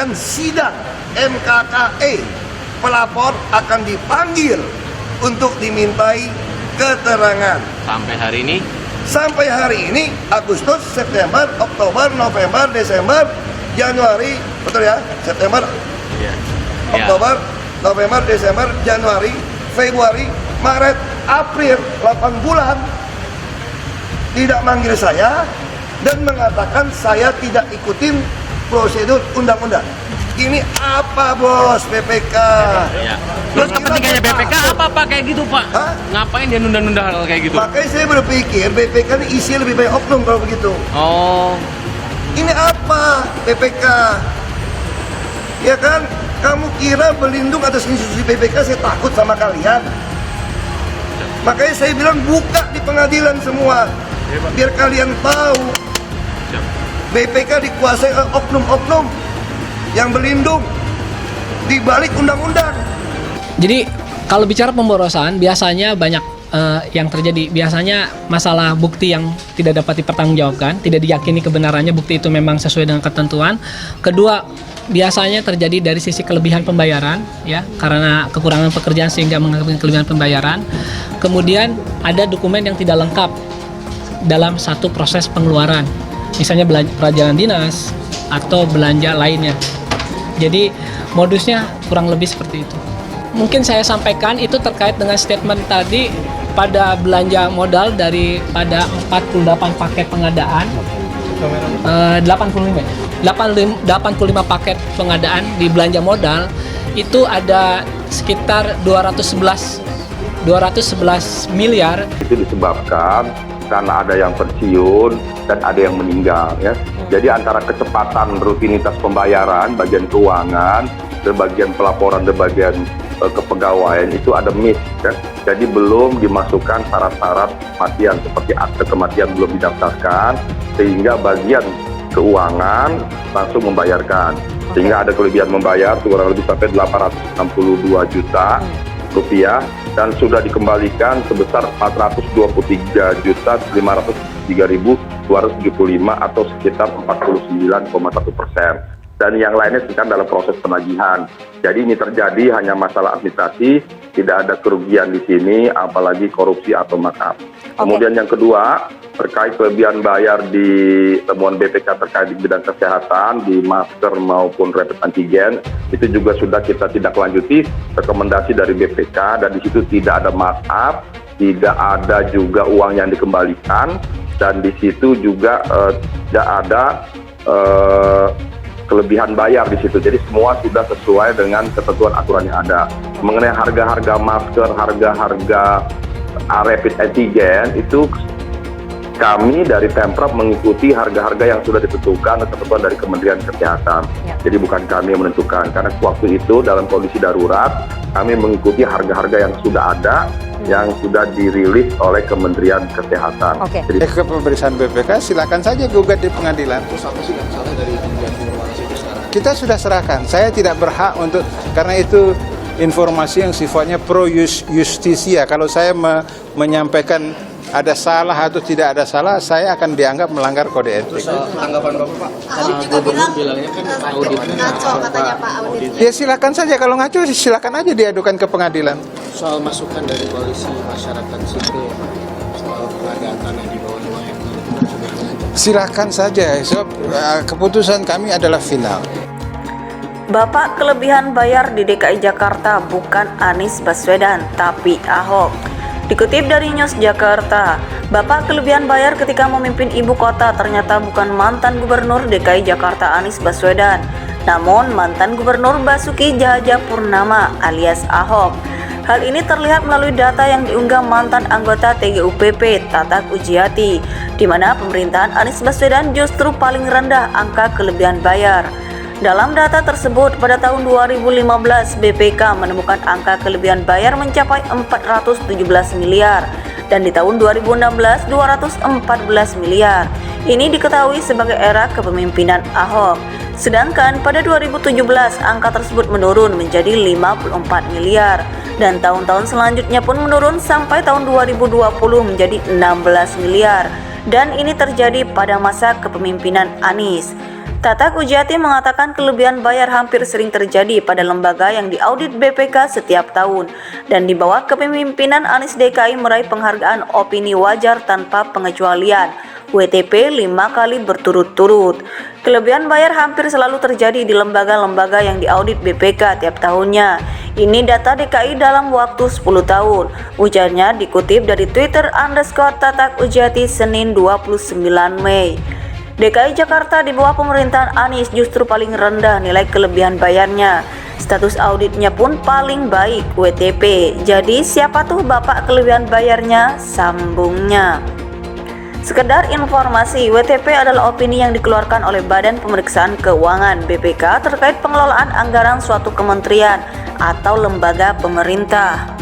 dengan sidang MKKE. Pelapor akan dipanggil untuk dimintai keterangan. Sampai hari ini Agustus, September, Oktober, November, Desember, Januari, betul ya? September, Oktober, November, Desember, Januari, Februari, Maret, April, 8 bulan tidak manggil saya dan mengatakan saya tidak ikutin prosedur undang-undang. Ini apa bos BPK? Terus kepentingannya BPK apa Pak kayak gitu Pak? Hah? Ngapain dia nunda-nunda hal kayak gitu? Makanya saya berpikir BPK ini isi lebih banyak oknum kalau begitu. Oh. Ini apa BPK? Ya kan? Kamu kira berlindung atas institusi BPK saya takut sama kalian? Makanya saya bilang buka di pengadilan semua. Biar kalian tahu BPK dikuasai oknum-oknum yang berlindung di balik undang-undang. Jadi kalau bicara pemborosan biasanya banyak yang terjadi. Biasanya masalah bukti yang tidak dapat dipertanggungjawabkan, tidak diyakini kebenarannya bukti itu memang sesuai dengan ketentuan. Kedua, biasanya terjadi dari sisi kelebihan pembayaran, ya, karena kekurangan pekerjaan sehingga mengalami kelebihan pembayaran. Kemudian ada dokumen yang tidak lengkap dalam satu proses pengeluaran, misalnya perjalanan dinas atau belanja lainnya. Jadi modusnya kurang lebih seperti itu. Mungkin saya sampaikan itu terkait dengan statement tadi pada belanja modal daripada 48 paket pengadaan, 85 paket pengadaan di belanja modal itu ada sekitar 211 miliar. Itu disebabkan karena ada yang pensiun dan ada yang meninggal, ya. Jadi antara kecepatan rutinitas pembayaran bagian keuangan dan bagian pelaporan dan bagian kepegawaian itu ada miss, ya. Jadi belum dimasukkan syarat-syarat kematian seperti akte kematian belum didaftarkan, sehingga bagian keuangan langsung membayarkan, sehingga ada kelebihan membayar kurang lebih sampai 862 juta rupiah dan sudah dikembalikan sebesar 423.503.275 atau sekitar 49,1%. Dan yang lainnya sedang dalam proses penagihan. Jadi ini terjadi hanya masalah administrasi, tidak ada kerugian di sini, apalagi korupsi atau makar. Kemudian yang kedua, terkait kelebihan bayar di temuan BPK terkait di bidang kesehatan, di masker maupun rapid antigen, itu juga sudah kita tindak lanjuti rekomendasi dari BPK dan di situ tidak ada markup, tidak ada juga uang yang dikembalikan, dan di situ juga tidak ada kelebihan bayar di situ. Jadi semua sudah sesuai dengan ketentuan aturan yang ada. Mengenai harga-harga masker, harga-harga rapid antigen itu kami dari Pemprov mengikuti harga-harga yang sudah ditentukan ketentuan dari Kementerian Kesehatan. Jadi bukan kami yang menentukan, karena waktu itu dalam kondisi darurat kami mengikuti harga-harga yang sudah ada, yang sudah dirilis oleh Kementerian Kesehatan. Jadi ke pemeriksaan BPK silakan saja gugat di pengadilan. Terus apa sih yang salah dari pemberian informasi itu sekarang? Kita sudah serahkan. Saya tidak berhak untuk, karena itu informasi yang sifatnya pro justisia. Kalau saya menyampaikan ada salah atau tidak ada salah, saya akan dianggap melanggar kode etik. Tanggapan Bapak, Pak? Tadi juga bilangnya kan auditnya ngaco katanya Pak audit. Ya silakan saja, kalau ngaco silakan aja diadukan ke pengadilan. Soal masukan dari koalisi masyarakat sipil soal pengadaan tanah di bawah 2 hektar itu kan sudah ngaco. Silakan saja, so, keputusan kami adalah final. Bapak kelebihan bayar di DKI Jakarta bukan Anies Baswedan, tapi Ahok. Dikutip dari News Jakarta, Bapak kelebihan bayar ketika memimpin ibu kota ternyata bukan mantan Gubernur DKI Jakarta Anies Baswedan, namun mantan Gubernur Basuki Cahayapurnama alias Ahok. Hal ini terlihat melalui data yang diunggah mantan anggota TGUPP Tatak Ujiati, di mana pemerintahan Anies Baswedan justru paling rendah angka kelebihan bayar. Dalam data tersebut, pada tahun 2015, BPK menemukan angka kelebihan bayar mencapai 417 miliar, dan di tahun 2016, 214 miliar. Ini diketahui sebagai era kepemimpinan Ahok. Sedangkan pada 2017, angka tersebut menurun menjadi 54 miliar, dan tahun-tahun selanjutnya pun menurun sampai tahun 2020 menjadi 16 miliar. Dan ini terjadi pada masa kepemimpinan Anies. Tatak Ujati mengatakan kelebihan bayar hampir sering terjadi pada lembaga yang diaudit BPK setiap tahun dan di bawah kepemimpinan Anies DKI meraih penghargaan opini wajar tanpa pengecualian WTP 5 kali berturut-turut. Kelebihan bayar hampir selalu terjadi di lembaga-lembaga yang diaudit BPK tiap tahunnya. Ini data DKI dalam waktu 10 tahun. Ujarnya dikutip dari Twitter _Tatak Ujati Senin 29 Mei. DKI Jakarta di bawah pemerintahan Anies justru paling rendah nilai kelebihan bayarnya. Status auditnya pun paling baik WTP. Jadi siapa tuh bapak kelebihan bayarnya? Sambungnya. Sekedar informasi, WTP adalah opini yang dikeluarkan oleh Badan Pemeriksaan Keuangan (BPK) terkait pengelolaan anggaran suatu kementerian atau lembaga pemerintah.